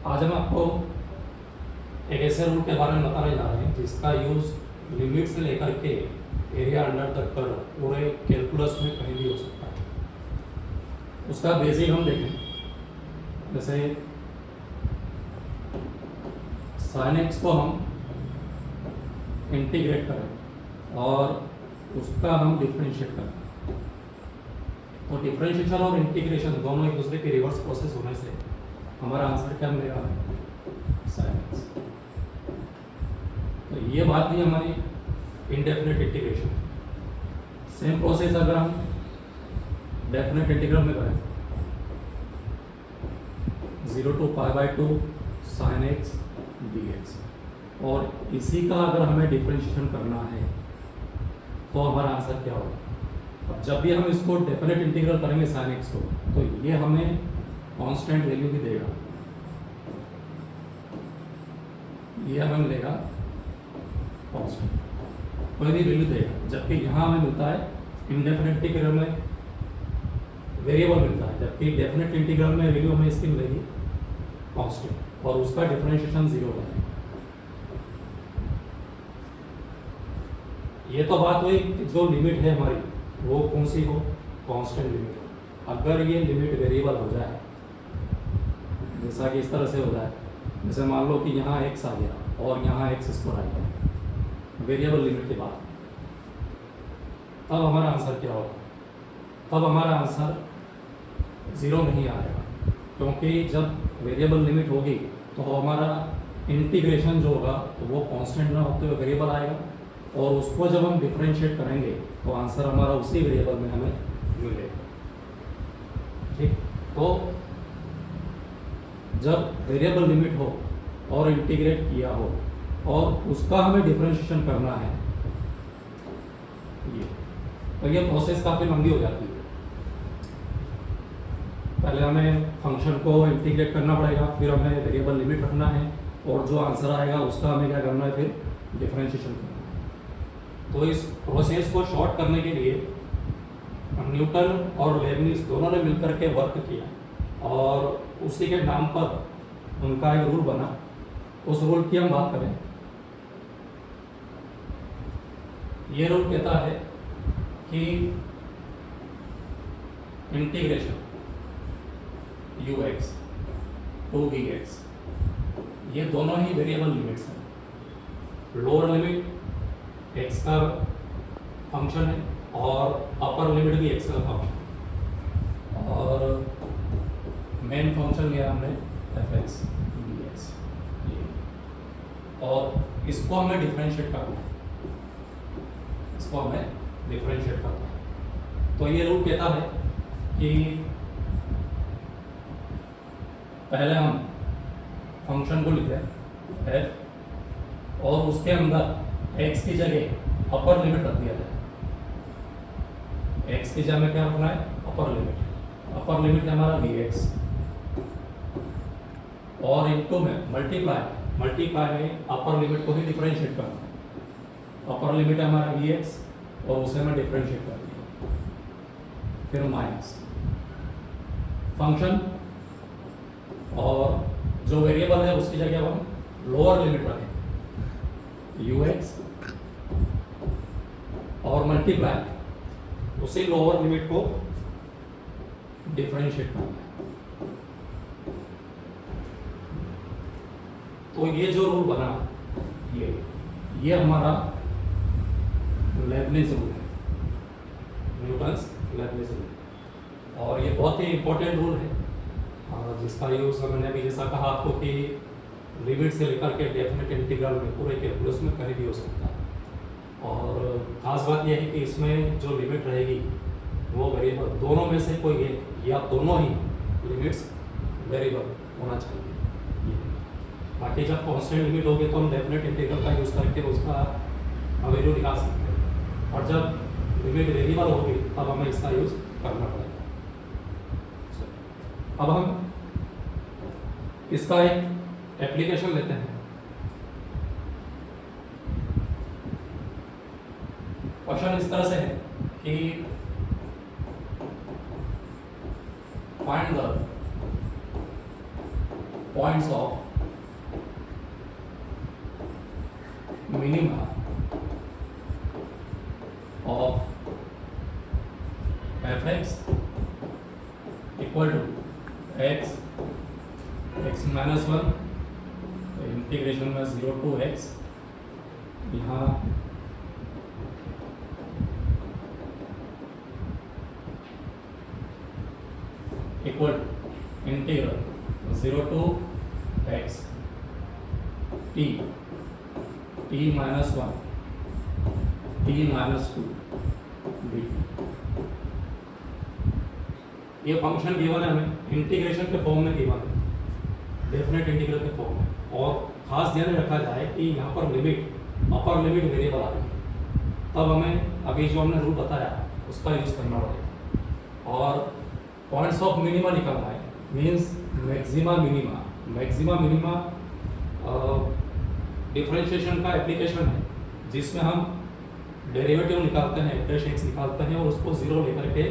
आज हम आपको एक ऐसे रूल के बारे में बताने जा रहे हैं जिसका यूज़ लिमिट से लेकर के एरिया अंडर तक कर पूरे कैलकुलस में कहीं भी हो सकता है। उसका बेसिक हम देखें, जैसे sin x को हम इंटीग्रेट करें और उसका हम डिफरेंशिएट करें, तो डिफरेंशिएशन और इंटीग्रेशन दोनों एक दूसरे के रिवर्स प्रोसेस होने से हमारा आंसर क्या मिलेगा, sin x। तो ये बात हुई हमारी इनडेफिनेट इंटीग्रेशन। सेम प्रोसेस अगर हम डेफिनेट इंटीग्रल में करें, 0 to π/2 sin x dx, और इसी का अगर हमें डिफरेंशिएशन करना है तो हमारा आंसर क्या होगा। अब जब भी हम इसको डेफिनेट इंटीग्रल करेंगे sin x को, तो ये हमें कांस्टेंट वैल्यू भी देगा, ये हमें मिलेगा कांस्टेंट, कोई भी वैल्यू देगा। जबकि यहाँ हमें मिलता है इनडेफिनेट इंटीग्रल में वेरिएबल मिलता है, जबकि डेफिनेट इंटीग्रल में वैल्यू हमें इसकी मिलेगी कांस्टेंट, और उसका डिफरेंशिएशन 0 है। ये तो बात हुई कि जो लिमिट है हमारी वो कौन सी हो, कांस्टेंट लिमिट हो। अगर ये लिमिट वेरिएबल हो जाए, जैसा कि इस तरह से हो जाए, जैसे मान लो कि यहाँ x आ गया और यहाँ x² आ गया, वेरिएबल लिमिट के बाद, तब हमारा आंसर क्या होगा। तब हमारा आंसर 0 नहीं आएगा, क्योंकि जब वेरिएबल लिमिट होगी तो हमारा इंटीग्रेशन जो होगा तो वो कांस्टेंट ना होते हुए वेरिएबल आएगा, और उसको जब हम डिफरेंशिएट करेंगे तो आंसर हमारा उसी वेरिएबल में हमें मिलेगा। ठीक, तो जब वेरिएबल लिमिट हो और इंटीग्रेट किया हो और उसका हमें डिफरेंशिएशन करना है, तो ये प्रोसेस काफ़ी लंबी हो जाती है। पहले हमें फंक्शन को इंटीग्रेट करना पड़ेगा, फिर हमें वेरिएबल लिमिट रखना है, और जो आंसर आएगा उसका हमें क्या करना है, फिर डिफरेंशिएशन करना है। तो इस प्रोसेस को शॉर्ट करने के लिए न्यूटन और लेबनिज दोनों ने मिलकर के वर्क किया, और उसी के नाम पर उनका एक रूल बना। उस रूल की हम बात करें, ये रूल कहता है कि इंटीग्रेशन ux टू vx, ये दोनों ही वेरिएबल लिमिट्स हैं। लोअर लिमिट x का फंक्शन है और अपर लिमिट भी x का फंक्शन, और मेन फंक्शन लिया हमने fx dx, और इसको हमें डिफरेंशिएट करना है, इसको हमें डिफरेंशिएट करना है। तो ये रूल कहता है कि पहले हम फंक्शन को लिखते हैं f, और उसके अंदर x की जगह अपर लिमिट रख दिया जाए। x की जगह क्या रखना है, अपर लिमिट। अपर लिमिट है हमारा vx, और इनटू में मल्टीप्लाई में अपर लिमिट को ही डिफरेंशिएट करना है। अपर लिमिट है हमारा vx और उसे हमें डिफरेंशिएट कर दिया, फिर माइनस फंक्शन, और जो वेरिएबल है उसकी जगह हम लोअर लिमिट रखें ux, और मल्टीप्लाई उसी लोअर लिमिट को डिफरेंशिएट करना है। तो ये जो रूल बना, ये हमारा लेबनिज रूल है, न्यूटन्स लेबनिज रूल, और ये बहुत ही इंपॉर्टेंट रूल है, जिसका यूज़ मैंने अभी जैसा कहा आपको कि लिमिट से लेकर के डेफिनेट इंटीग्रल में पूरे कैलकुलस में कहीं भी हो सकता है। और खास बात यह है कि इसमें जो लिमिट रहेगी वो वेरिएबल दोनों में से कोई एक या दोनों ही लिमिट्स वेरिएबल होना चाहिए। बाकी जब कांस्टेंट लिमिट होगी तो हम डेफिनेट इंटीग्रल का यूज़ करके उसका वैल्यू निकाल सकते हैं, और जब लिमिट वेरिएबल होगी तब हमें इसका यूज़ करना पड़ेगा। अब हम इसका एक एप्लीकेशन लेते हैं। क्वेश्चन इस तरह से है कि find the points of minima of f x equal to x x minus one, integration में 0 to x, यहाँ equal integral 0 to x t minus one t minus two dt। ये फंक्शन गिवन है हमें इंटीग्रेशन के form में given है, definite integral के form में। और खास ध्यान रखा जाए कि यहाँ पर लिमिट अपर लिमिट वेरिएबल आ रही है, तब हमें अभी जो हमने रूल बताया उसका यूज़ करना पड़ेगा। और पॉइंट्स ऑफ मिनिमा निकालना है, means maxima minima. Maxima minima differentiation का एप्लीकेशन है जिसमें हम डेरिवेटिव निकालते हैं, डैश एक्स निकालते हैं और उसको जीरो लेकर के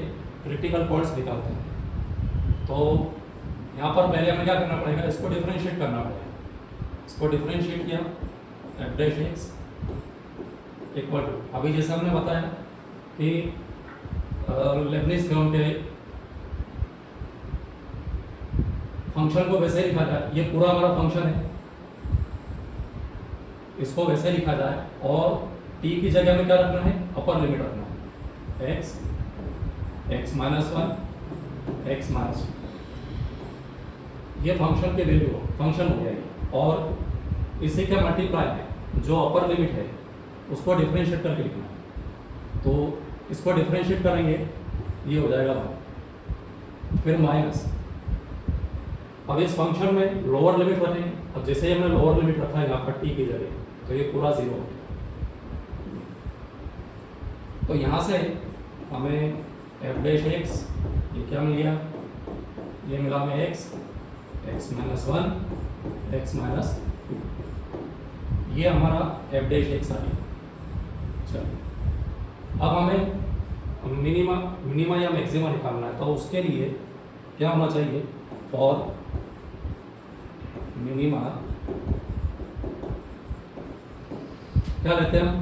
क्रिटिकल पॉइंट्स निकालते हैं। तो यहाँ पर पहले हमें क्या करना पड़ेगा, इसको डिफरेंशिएट करना पड़ेगा। इसको डिफरेंशिएट किया f dash x equal to, अभी जैसे हमने बताया कि लेबनिज थ्योरम के फंक्शन को वैसे लिखा जाए, ये पूरा हमारा फंक्शन है, इसको वैसे लिखा जाए और t की जगह में क्या रखना है, अपर लिमिट रखना है, x minus one x minus to, ये फंक्शन के वैल्यू फंक्शन हो गया। और इसी के मल्टीप्लाई है जो अपर लिमिट है उसको डिफरेंशिएट करके लिखना है। तो इसको डिफरेंशिएट करेंगे, ये हो जाएगा फिर माइनस। अब इस फंक्शन में लोअर लिमिट रखेंगे, अब जैसे ही हमने लोअर लिमिट रखा है यहाँ पर t की जगह, तो ये पूरा जीरो हो गया। तो यहाँ से हमें एफ डैश एक्स, ये क्या मिल गया, ये मिला हमें x minus one x minus to, ये हमारा एफ डैश एक्स आ गया। चलो अब हमें मिनिमा या मैक्सिमा निकालना है, तो उसके लिए क्या होना चाहिए, फॉर मिनिमा क्या लेते हैं हम,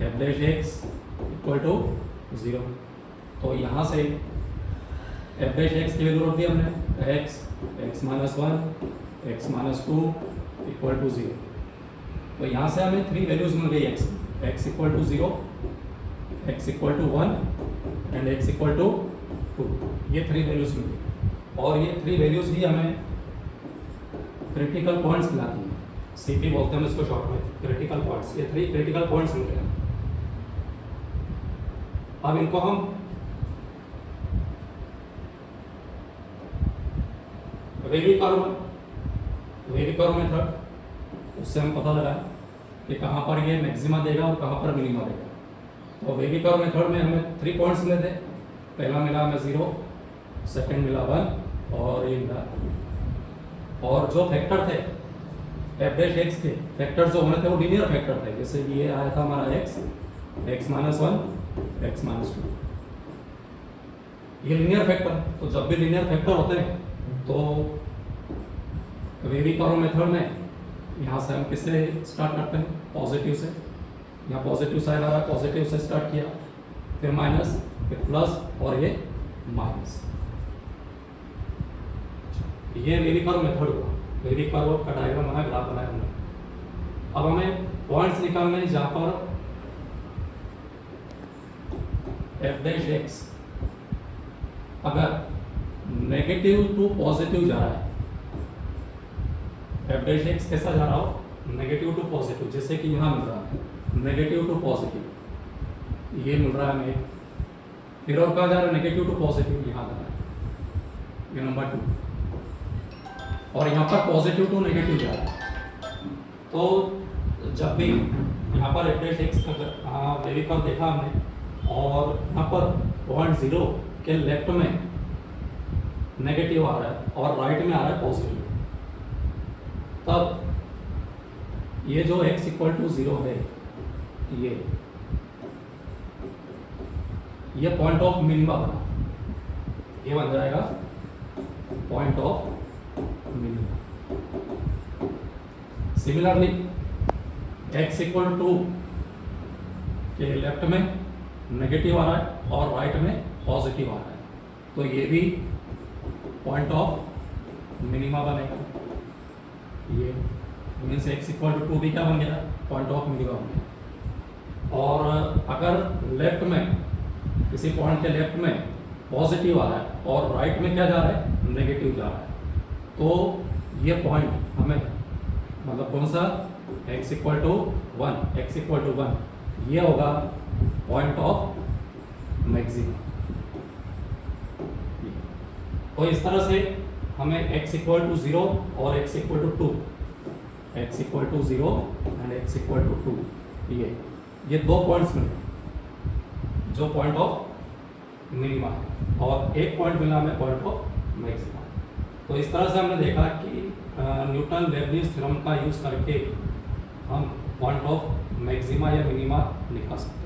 f dash x equal to 0। तो यहाँ से एफ डैश एक्स की वैल्यू रख दी हमने, x minus one x minus two equal to 0। तो यहाँ से हमें 3 वैल्यूज मिल गई, x equal to 0, x equal to 1 and x equal to 2, ये 3 वैल्यूज मिल गई। और ये 3 वैल्यूज ही हमें क्रिटिकल पॉइंट्स खिलाती हैं, CP बोलते हैं इसको शॉर्ट में, क्रिटिकल पॉइंट्स। ये 3 क्रिटिकल पॉइंट्स मिल गए। अब इनको हम वेवी कर्व मेथड, उससे हम पता लगाएं कि कहाँ पर ये मैक्सिमा देगा और कहाँ पर मिनिमा देगा। तो वेवी कर्व मेथड में हमें 3 पॉइंट्स मिले थे, पहला मिला हमें 0, सेकंड मिला 1 और ये मिला। और जो फैक्टर थे एफ डैश एक्स के फैक्टर जो होने थे वो लीनियर फैक्टर थे, जैसे कि ये आया था हमारा x minus one x minus to, ये लीनियर फैक्टर। तो जब भी लीनियर फैक्टर होते हैं तो वेवी कर्व मेथड में यहाँ से हम किससे स्टार्ट करते हैं, पॉजिटिव से। यहाँ पॉजिटिव साइन आ रहा है, पॉजिटिव से स्टार्ट किया, फिर माइनस, फिर प्लस और ये माइनस। ये वेवी कर्व मेथड हुआ, वेवी कर्व का डायग्राम बनाया, ग्राफ बनाया हमने। अब हमें पॉइंट्स निकालने हैं जहाँ पर एफ डैश एक्स अगर नेगेटिव टू पॉजिटिव जा रहा है, एफ डैश एक्स कैसा जा रहा हो, नेगेटिव टू पॉजिटिव, जैसे कि यहाँ मिल रहा है नेगेटिव टू पॉजिटिव, ये मिल रहा है हमें। फिर और कहाँ जा रहा है, नेगेटिव टू पॉजिटिव, यहाँ जा रहा है, ये नंबर 2। और यहाँ पर पॉजिटिव टू नेगेटिव जा रहा है। तो जब भी यहाँ पर एफ डैश एक्स का वेवी कर्व देखा हमने और यहाँ पर पॉइंट 0 के लेफ्ट में नेगेटिव आ रहा है और राइट में आ रहा है पॉजिटिव, तब ये जो x इक्वल टू 0 है, ये पॉइंट ऑफ मिनिमा बना, ये बन जाएगा point of minima. Similarly x equal to के लेफ्ट में नेगेटिव आ रहा है और राइट में पॉजिटिव आ रहा है, तो ये भी पॉइंट ऑफ मिनिमा बनेगा। ये मीन्स x इक्वल टू 2 भी क्या बन गया, पॉइंट ऑफ मिनिमा बन गया। और अगर लेफ्ट में किसी पॉइंट के लेफ्ट में पॉजिटिव आ रहा है और राइट में क्या जा रहा है, नेगेटिव जा रहा है, तो ये पॉइंट हमें मतलब कौन सा, x equal to 1, x equal to 1, ये होगा पॉइंट ऑफ मैक्सिमा। तो इस तरह से हमें x इक्वल टू 0 और x equal to 2, x equal to 0 and x equal to 2, ये दो पॉइंट्स मिले जो पॉइंट ऑफ मिनिमा है, और एक पॉइंट मिला हमें पॉइंट ऑफ मैक्सिमा। तो इस तरह से हमने देखा कि न्यूटन लेबनिज थ्योरम का यूज़ करके हम पॉइंट ऑफ मैक्सिमा या मिनिमा निकाल सकते हैं।